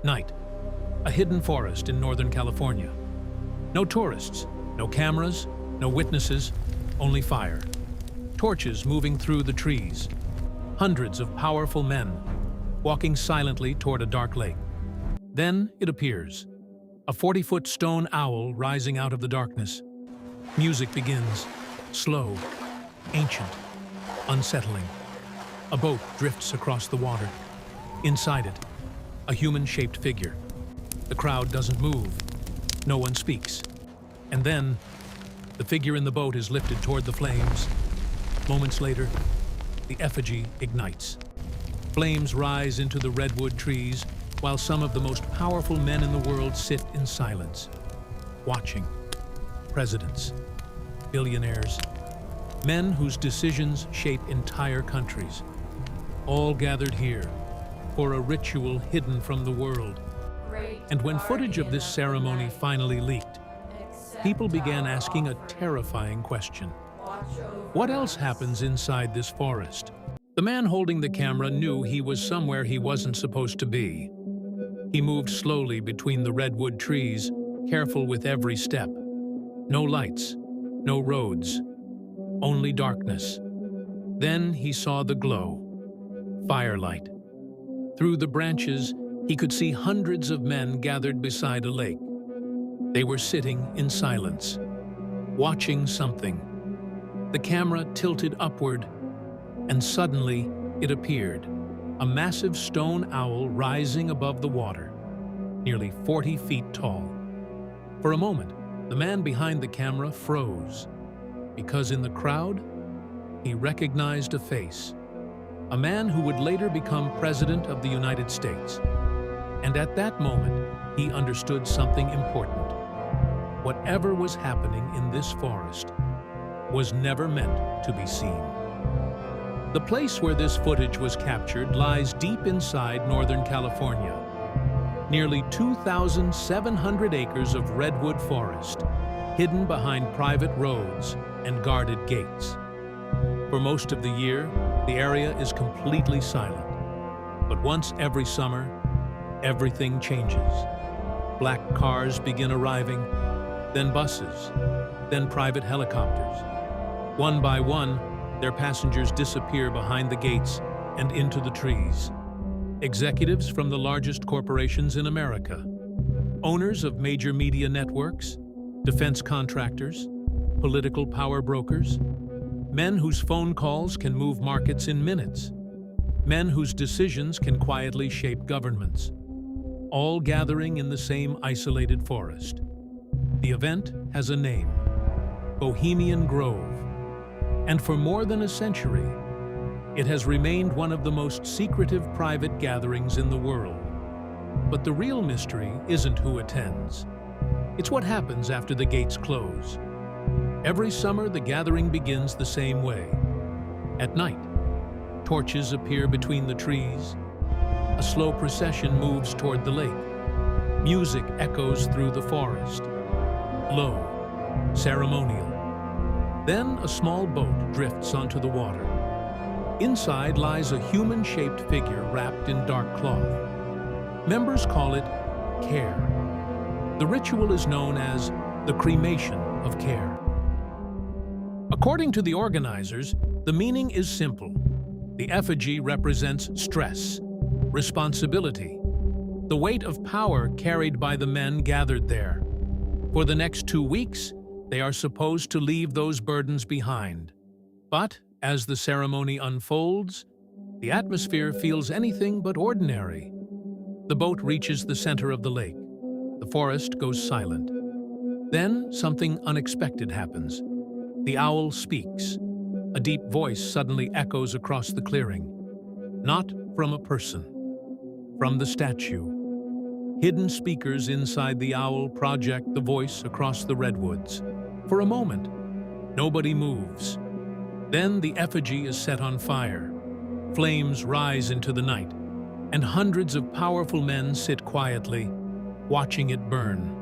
Night. A hidden forest in Northern California. No tourists, no cameras, no witnesses, only fire. Torches moving through the trees. Hundreds of powerful men walking silently toward a dark lake. Then it appears. A 40-foot stone owl rising out of the darkness. Music begins, slow, ancient, unsettling. A boat drifts across the water. Inside it, a human-shaped figure. The crowd doesn't move. No one speaks. And then, the figure in the boat is lifted toward the flames. Moments later, the effigy ignites. Flames rise into the redwood trees, while some of the most powerful men in the world sit in silence, watching. Presidents, billionaires, men whose decisions shape entire countries, all gathered here for a ritual hidden from the world. And when footage of this ceremony finally leaked, people began asking a terrifying question. What else happens inside this forest? The man holding the camera knew he was somewhere he wasn't supposed to be. He moved slowly between the redwood trees, careful with every step. No lights, no roads, only darkness. Then he saw the glow. Firelight. Through the branches, he could see hundreds of men gathered beside a lake. They were sitting in silence, watching something. The camera tilted upward, and suddenly it appeared, a massive stone owl rising above the water, nearly 40 feet tall. For a moment, the man behind the camera froze, because in the crowd, he recognized a face. A man who would later become President of the United States. And at that moment, he understood something important. Whatever was happening in this forest was never meant to be seen. The place where this footage was captured lies deep inside Northern California. Nearly 2,700 acres of redwood forest, hidden behind private roads and guarded gates. For most of the year, the area is completely silent. But once every summer, everything changes. Black cars begin arriving, then buses, then private helicopters. One by one, their passengers disappear behind the gates and into the trees. Executives from the largest corporations in America, owners of major media networks, defense contractors, political power brokers, men whose phone calls can move markets in minutes, men whose decisions can quietly shape governments, all gathering in the same isolated forest. The event has a name, Bohemian Grove, and for more than a century, it has remained one of the most secretive private gatherings in the world. But the real mystery isn't who attends. It's what happens after the gates close. Every summer, the gathering begins the same way. At night, torches appear between the trees. A slow procession moves toward the lake. Music echoes through the forest. Low, ceremonial. Then a small boat drifts onto the water. Inside lies a human-shaped figure wrapped in dark cloth. Members call it Care. The ritual is known as the Cremation of Care. According to the organizers, the meaning is simple. The effigy represents stress, responsibility, the weight of power carried by the men gathered there. For the next 2 weeks, they are supposed to leave those burdens behind. But as the ceremony unfolds, the atmosphere feels anything but ordinary. The boat reaches the center of the lake. The forest goes silent. Then something unexpected happens. The owl speaks. A deep voice suddenly echoes across the clearing. Not from a person, from the statue. Hidden speakers inside the owl project the voice across the redwoods. For a moment, nobody moves. Then the effigy is set on fire. Flames rise into the night, and hundreds of powerful men sit quietly, watching it burn.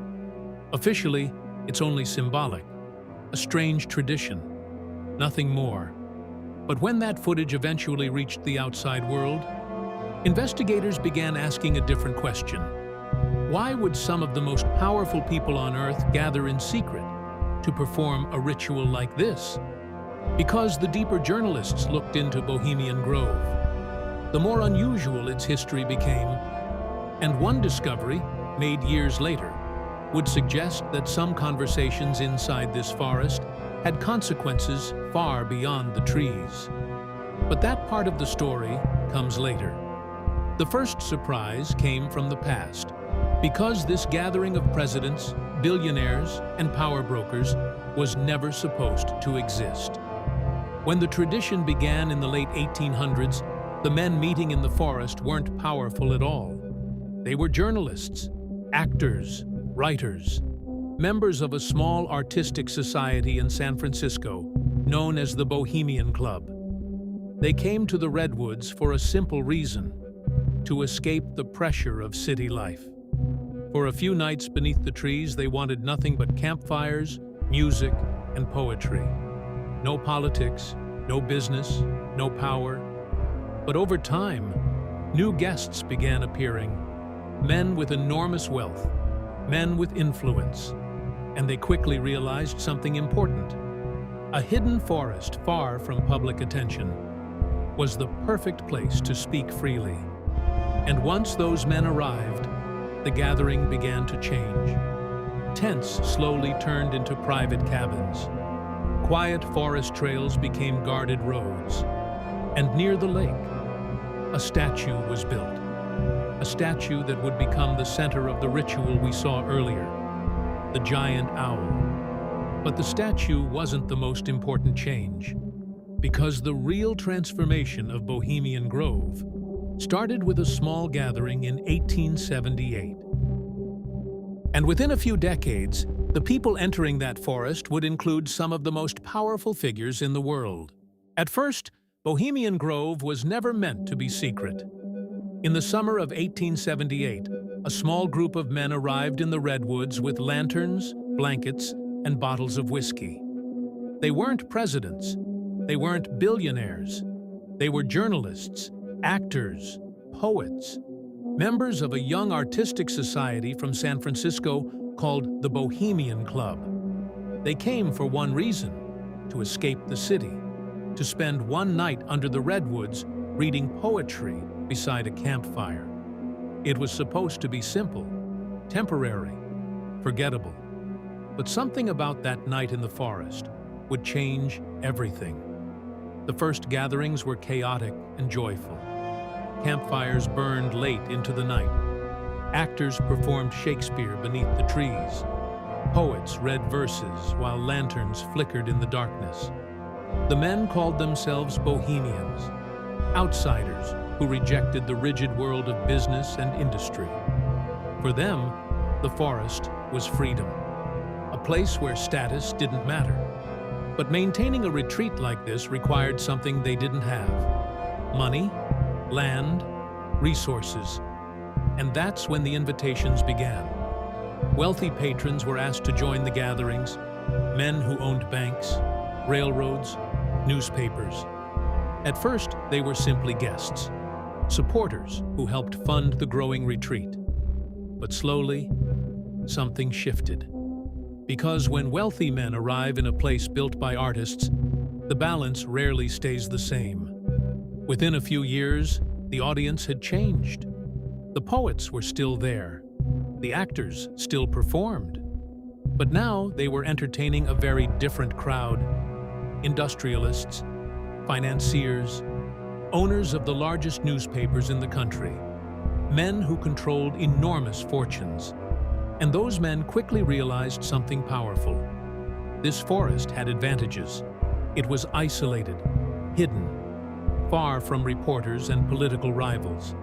Officially, it's only symbolic, a strange tradition, nothing more. But when that footage eventually reached the outside world, investigators began asking a different question. Why would some of the most powerful people on Earth gather in secret to perform a ritual like this? Because the deeper journalists looked into Bohemian Grove, the more unusual its history became, and one discovery, made years later, would suggest that some conversations inside this forest had consequences far beyond the trees. But that part of the story comes later. The first surprise came from the past, because this gathering of presidents, billionaires, and power brokers was never supposed to exist. When the tradition began in the late 1800s, the men meeting in the forest weren't powerful at all. They were journalists, actors, writers, members of a small artistic society in San Francisco known as the Bohemian Club. They came to the redwoods for a simple reason: to escape the pressure of city life. For a few nights beneath the trees, they wanted nothing but campfires, music, and poetry. No politics, no business, no power. But over time, new guests began appearing, men with enormous wealth, men with influence, and they quickly realized something important. A hidden forest far from public attention was the perfect place to speak freely. And once those men arrived, the gathering began to change. Tents slowly turned into private cabins. Quiet forest trails became guarded roads. And near the lake, a statue was built. A statue that would become the center of the ritual we saw earlier, the giant owl. But the statue wasn't the most important change, because the real transformation of Bohemian Grove started with a small gathering in 1878. And within a few decades, the people entering that forest would include some of the most powerful figures in the world. At first, Bohemian Grove was never meant to be secret. In the summer of 1878, a small group of men arrived in the redwoods with lanterns, blankets, and bottles of whiskey. They weren't presidents. They weren't billionaires. They were journalists, actors, poets, members of a young artistic society from San Francisco called the Bohemian Club. They came for one reason: to escape the city, to spend one night under the redwoods reading poetry beside a campfire. It was supposed to be simple, temporary, forgettable. But something about that night in the forest would change everything. The first gatherings were chaotic and joyful. Campfires burned late into the night. Actors performed Shakespeare beneath the trees. Poets read verses while lanterns flickered in the darkness. The men called themselves Bohemians, outsiders who rejected the rigid world of business and industry. For them, the forest was freedom, a place where status didn't matter. But maintaining a retreat like this required something they didn't have: money, land, resources. And that's when the invitations began. Wealthy patrons were asked to join the gatherings, men who owned banks, railroads, newspapers. At first, they were simply guests, supporters who helped fund the growing retreat. But slowly, something shifted. Because when wealthy men arrive in a place built by artists, the balance rarely stays the same. Within a few years, the audience had changed. The poets were still there. The actors still performed. But now they were entertaining a very different crowd: industrialists, financiers, owners of the largest newspapers in the country, men who controlled enormous fortunes. And those men quickly realized something powerful. This forest had advantages. It was isolated, hidden, far from reporters and political rivals.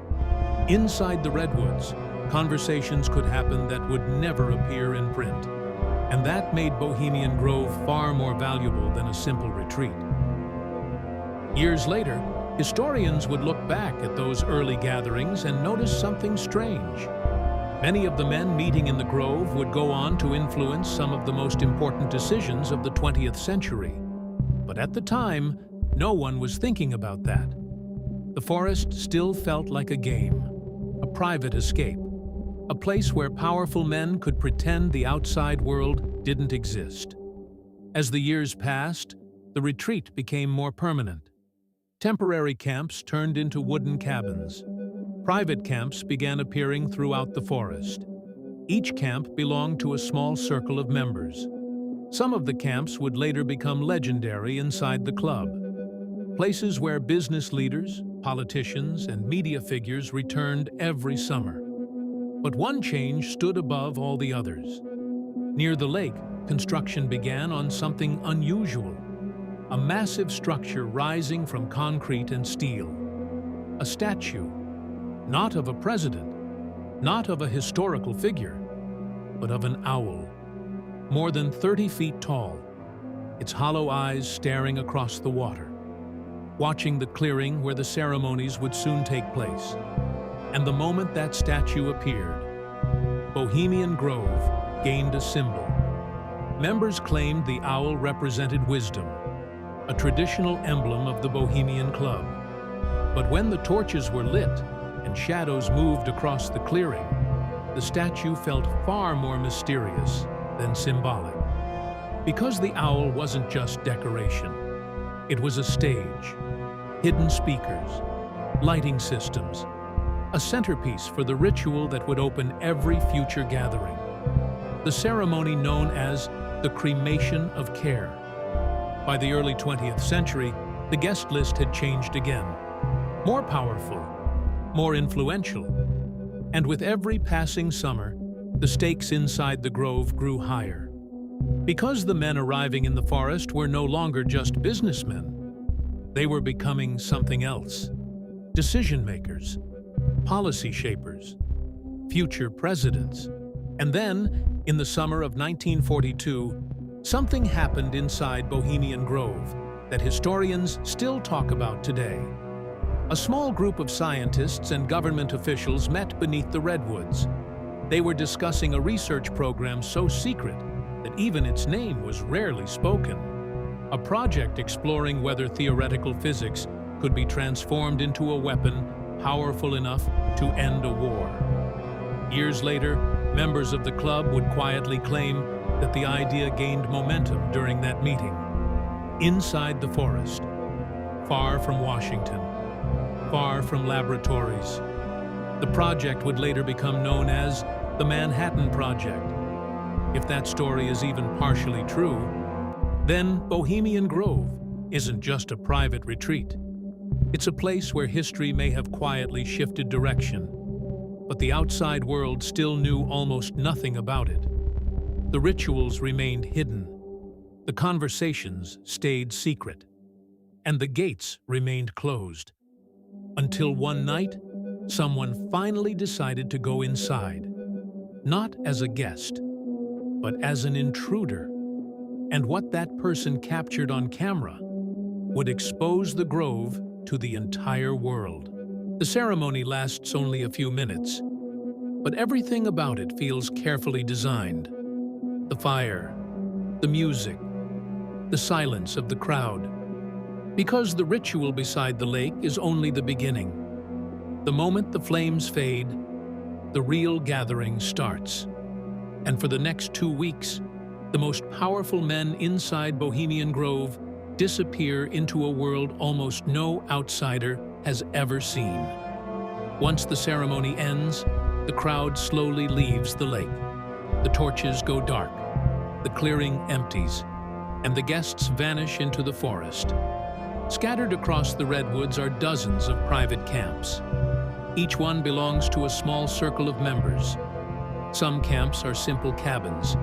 Inside the redwoods, conversations could happen that would never appear in print. And that made Bohemian Grove far more valuable than a simple retreat. Years later, historians would look back at those early gatherings and notice something strange. Many of the men meeting in the grove would go on to influence some of the most important decisions of the 20th century. But at the time, no one was thinking about that. The forest still felt like a game, a private escape, a place where powerful men could pretend the outside world didn't exist. As the years passed, the retreat became more permanent. Temporary camps turned into wooden cabins. Private camps began appearing throughout the forest. Each camp belonged to a small circle of members. Some of the camps would later become legendary inside the club, places where business leaders, politicians, and media figures returned every summer. But one change stood above all the others. Near the lake, construction began on something unusual, a massive structure rising from concrete and steel. A statue, not of a president, not of a historical figure, but of an owl, more than 30 feet tall, its hollow eyes staring across the water, watching the clearing where the ceremonies would soon take place. And the moment that statue appeared, Bohemian Grove gained a symbol. Members claimed the owl represented wisdom, a traditional emblem of the Bohemian Club. But when the torches were lit and shadows moved across the clearing, the statue felt far more mysterious than symbolic. Because the owl wasn't just decoration, it was a stage, hidden speakers, lighting systems, a centerpiece for the ritual that would open every future gathering. The ceremony known as the Cremation of Care. By the early 20th century, the guest list had changed again. More powerful, more influential. And with every passing summer, the stakes inside the grove grew higher. Because the men arriving in the forest were no longer just businessmen, they were becoming something else. Decision makers, policy shapers, future presidents. And then, in the summer of 1942, something happened inside Bohemian Grove that historians still talk about today. A small group of scientists and government officials met beneath the redwoods. They were discussing a research program so secret that even its name was rarely spoken. A project exploring whether theoretical physics could be transformed into a weapon powerful enough to end a war. Years later, members of the club would quietly claim that the idea gained momentum during that meeting. Inside the forest, far from Washington, far from laboratories, the project would later become known as the Manhattan Project. If that story is even partially true, then Bohemian Grove isn't just a private retreat. It's a place where history may have quietly shifted direction, but the outside world still knew almost nothing about it. The rituals remained hidden, the conversations stayed secret, and the gates remained closed. Until one night, someone finally decided to go inside, not as a guest, but as an intruder. And what that person captured on camera would expose the grove to the entire world. The ceremony lasts only a few minutes, but everything about it feels carefully designed. The fire, the music, the silence of the crowd. Because the ritual beside the lake is only the beginning. The moment the flames fade, the real gathering starts. And for the next 2 weeks, the most powerful men inside Bohemian Grove disappear into a world almost no outsider has ever seen. Once the ceremony ends, the crowd slowly leaves the lake. The torches go dark, the clearing empties, and the guests vanish into the forest. Scattered across the redwoods are dozens of private camps. Each one belongs to a small circle of members. Some camps are simple cabins.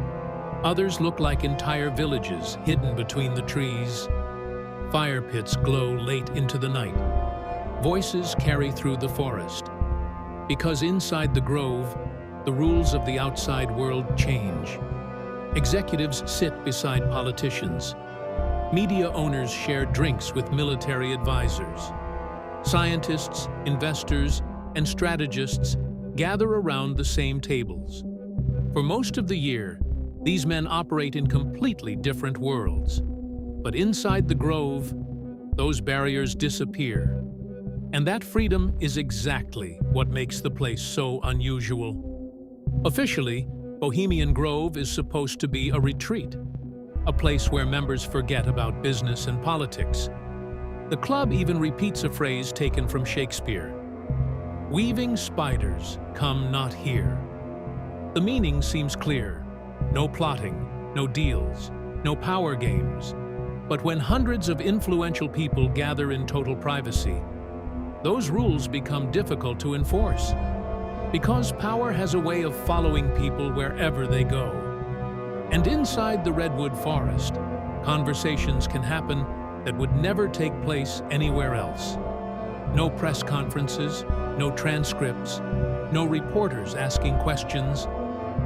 Others look like entire villages hidden between the trees. Fire pits glow late into the night. Voices carry through the forest. Because inside the grove, the rules of the outside world change. Executives sit beside politicians. Media owners share drinks with military advisors. Scientists, investors, and strategists gather around the same tables. For most of the year, these men operate in completely different worlds. But inside the grove, those barriers disappear. And that freedom is exactly what makes the place so unusual. Officially, Bohemian Grove is supposed to be a retreat, a place where members forget about business and politics. The club even repeats a phrase taken from Shakespeare: "Weaving spiders, come not here." The meaning seems clear: no plotting, no deals, no power games. But when hundreds of influential people gather in total privacy, those rules become difficult to enforce. Because power has a way of following people wherever they go. And inside the redwood forest, conversations can happen that would never take place anywhere else. No press conferences, no transcripts, no reporters asking questions,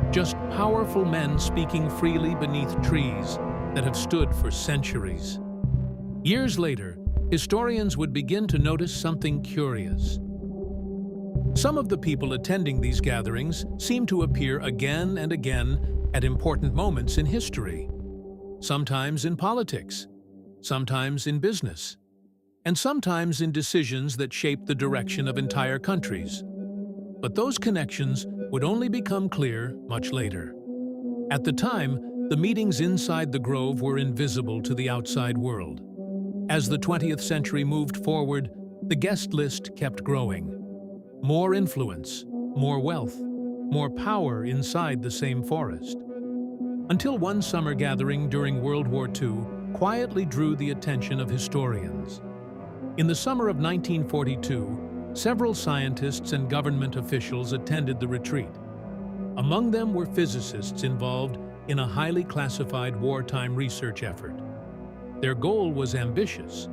just powerful men speaking freely beneath trees that have stood for centuries. Years later, historians would begin to notice something curious. Some of the people attending these gatherings seem to appear again and again at important moments in history. Sometimes in politics, sometimes in business, and sometimes in decisions that shape the direction of entire countries. But those connections would only become clear much later. At the time, the meetings inside the grove were invisible to the outside world. As the 20th century moved forward, the guest list kept growing. More influence, more wealth, more power inside the same forest. Until one summer gathering during World War II quietly drew the attention of historians. In the summer of 1942, several scientists and government officials attended the retreat. Among them were physicists involved in a highly classified wartime research effort. Their goal was ambitious.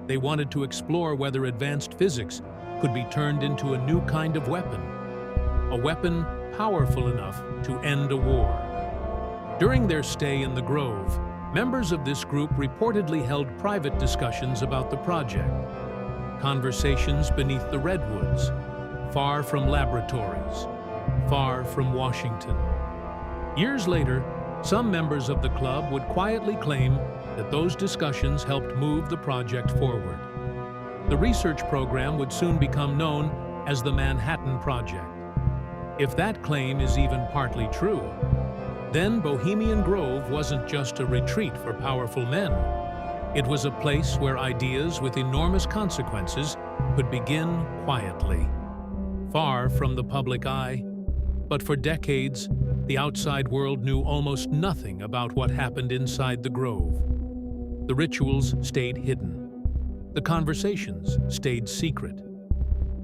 They wanted to explore whether advanced physics could be turned into a new kind of weapon, a weapon powerful enough to end a war. During their stay in the grove, members of this group reportedly held private discussions about the project, conversations beneath the redwoods, far from laboratories, far from Washington. Years later, some members of the club would quietly claim that those discussions helped move the project forward. The research program would soon become known as the Manhattan Project. If that claim is even partly true, then Bohemian Grove wasn't just a retreat for powerful men. It was a place where ideas with enormous consequences could begin quietly, far from the public eye. But for decades, the outside world knew almost nothing about what happened inside the grove. The rituals stayed hidden. The conversations stayed secret.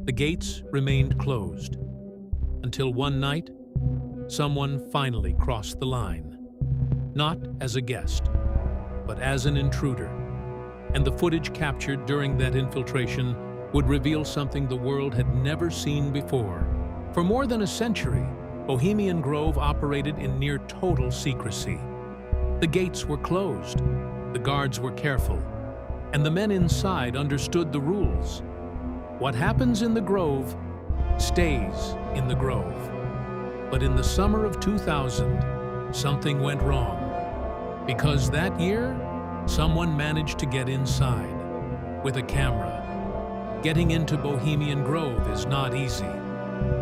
The gates remained closed. Until one night, someone finally crossed the line. Not as a guest, but as an intruder. And the footage captured during that infiltration would reveal something the world had never seen before. For more than a century, Bohemian Grove operated in near total secrecy. The gates were closed, the guards were careful, and the men inside understood the rules. What happens in the grove stays in the grove. But in the summer of 2000, something went wrong. Because that year, someone managed to get inside with a camera. Getting into Bohemian Grove is not easy.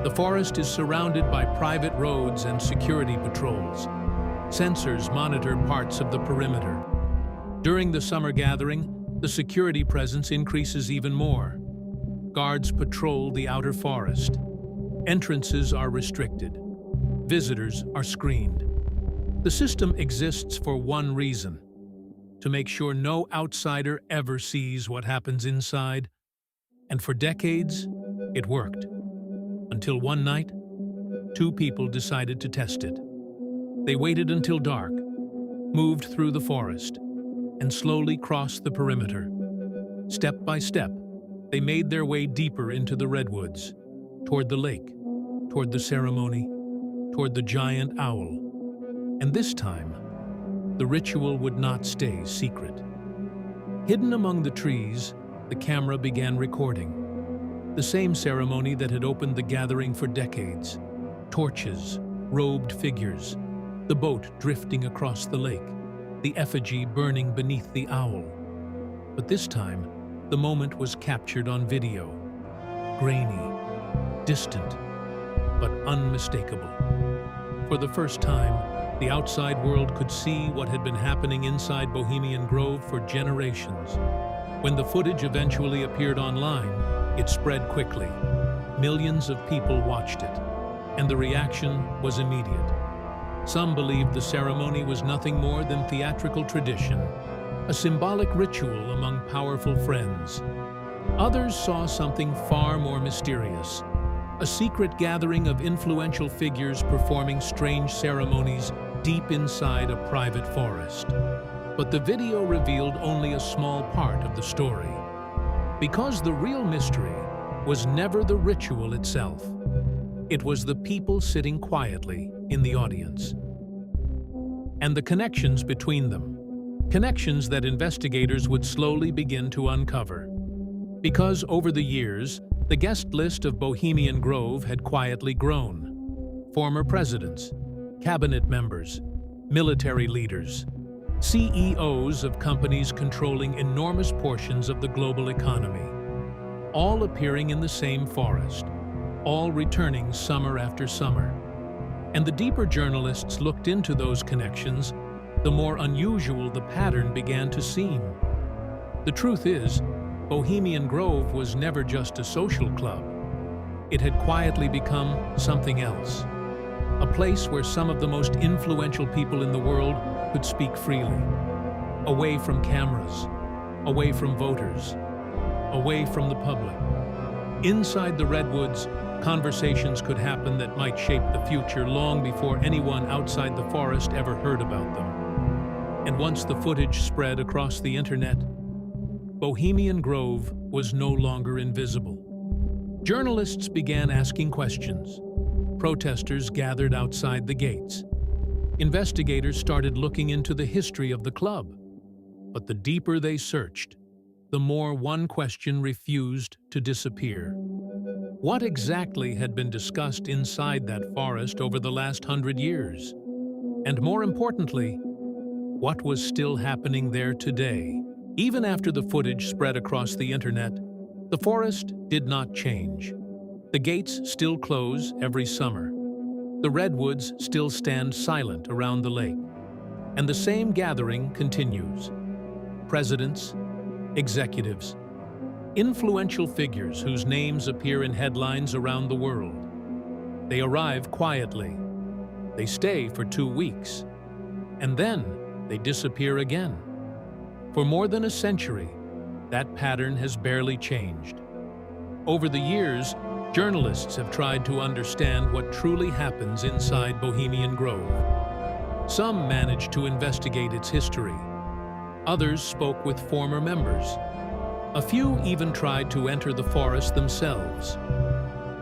The forest is surrounded by private roads and security patrols. Sensors monitor parts of the perimeter. During the summer gathering, the security presence increases even more. Guards patrol the outer forest. Entrances are restricted. Visitors are screened. The system exists for one reason: to make sure no outsider ever sees what happens inside. And for decades, it worked. Until one night, two people decided to test it. They waited until dark, moved through the forest, and slowly crossed the perimeter. Step by step, they made their way deeper into the redwoods, toward the lake, toward the ceremony, toward the giant owl. And this time, the ritual would not stay secret. Hidden among the trees, the camera began recording. The same ceremony that had opened the gathering for decades. Torches, robed figures, the boat drifting across the lake, the effigy burning beneath the owl. But this time, the moment was captured on video. Grainy, distant, but unmistakable. For the first time, the outside world could see what had been happening inside Bohemian Grove for generations. When the footage eventually appeared online, it spread quickly. Millions of people watched it, and the reaction was immediate. Some believed the ceremony was nothing more than theatrical tradition, a symbolic ritual among powerful friends. Others saw something far more mysterious, a secret gathering of influential figures performing strange ceremonies deep inside a private forest. But the video revealed only a small part of the story, because the real mystery was never the ritual itself. It was the people sitting quietly in the audience, and the connections between them, connections that investigators would slowly begin to uncover. Because over the years, the guest list of Bohemian Grove had quietly grown. Former presidents, cabinet members, military leaders, CEOs of companies controlling enormous portions of the global economy, all appearing in the same forest, all returning summer after summer. And the deeper journalists looked into those connections, the more unusual the pattern began to seem. The truth is, Bohemian Grove was never just a social club. It had quietly become something else. A place where some of the most influential people in the world could speak freely, away from cameras, away from voters, away from the public. Inside the redwoods, conversations could happen that might shape the future long before anyone outside the forest ever heard about them. And once the footage spread across the internet, Bohemian Grove was no longer invisible. Journalists began asking questions. Protesters gathered outside the gates. Investigators started looking into the history of the club. But the deeper they searched, the more one question refused to disappear. What exactly had been discussed inside that forest over the last 100 years? And more importantly, what was still happening there today? Even after the footage spread across the internet, the forest did not change. The gates still close every summer. The redwoods still stand silent around the lake. And the same gathering continues. Presidents, executives, influential figures whose names appear in headlines around the world. They arrive quietly. They stay for 2 weeks. And then they disappear again. For more than a century, that pattern has barely changed. Over the years, journalists have tried to understand what truly happens inside Bohemian Grove. Some managed to investigate its history. Others spoke with former members. A few even tried to enter the forest themselves.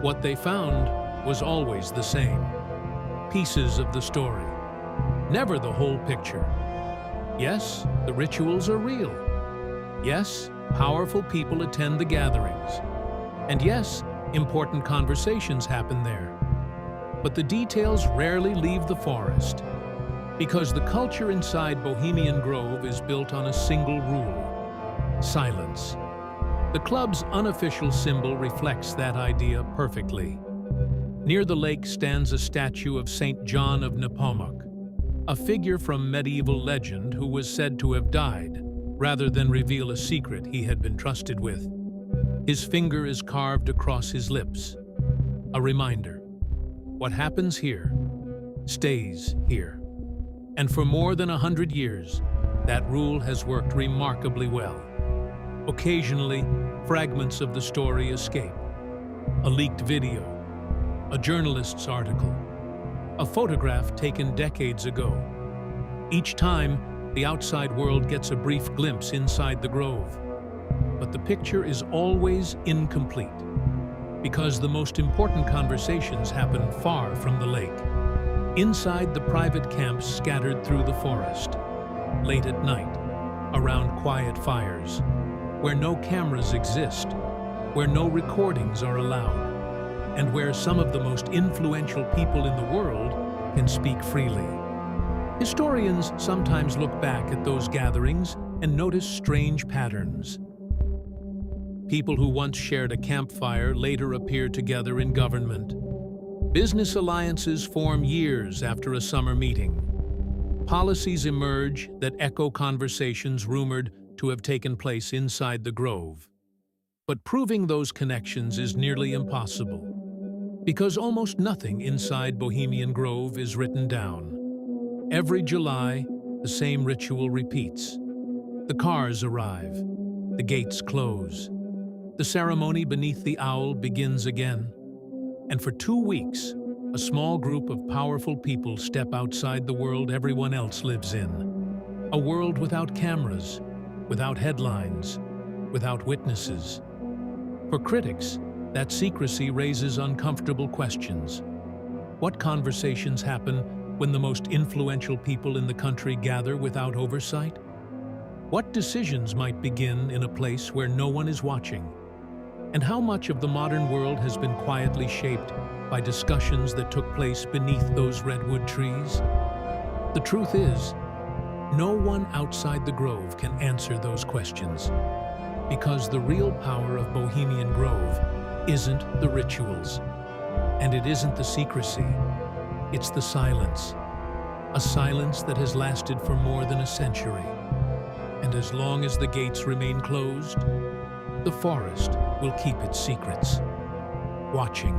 What they found was always the same: pieces of the story, never the whole picture. Yes, the rituals are real. Yes, powerful people attend the gatherings. And yes, important conversations happen there. But the details rarely leave the forest, because the culture inside Bohemian Grove is built on a single rule: silence. The club's unofficial symbol reflects that idea perfectly. Near the lake stands a statue of Saint John of Nepomuc, a figure from medieval legend who was said to have died rather than reveal a secret he had been trusted with. His finger is carved across his lips, a reminder: what happens here stays here. And for more than 100 years, that rule has worked remarkably well. Occasionally, fragments of the story escape. A leaked video, a journalist's article, a photograph taken decades ago. Each time, the outside world gets a brief glimpse inside the grove. But the picture is always incomplete, because the most important conversations happen far from the lake, inside the private camps scattered through the forest, late at night, around quiet fires, where no cameras exist, where no recordings are allowed, and where some of the most influential people in the world can speak freely. Historians sometimes look back at those gatherings and notice strange patterns. People who once shared a campfire later appear together in government. Business alliances form years after a summer meeting. Policies emerge that echo conversations rumored to have taken place inside the grove. But proving those connections is nearly impossible, because almost nothing inside Bohemian Grove is written down. Every July, the same ritual repeats. The cars arrive, the gates close. The ceremony beneath the owl begins again. And for 2 weeks, a small group of powerful people step outside the world everyone else lives in. A world without cameras, without headlines, without witnesses. For critics, that secrecy raises uncomfortable questions. What conversations happen when the most influential people in the country gather without oversight? What decisions might begin in a place where no one is watching? And how much of the modern world has been quietly shaped by discussions that took place beneath those redwood trees? The truth is, no one outside the grove can answer those questions, because the real power of Bohemian Grove isn't the rituals, and it isn't the secrecy, it's the silence. A silence that has lasted for more than a century. And as long as the gates remain closed, the forest will keep its secrets, watching,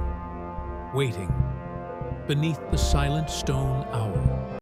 waiting, beneath the silent stone owl.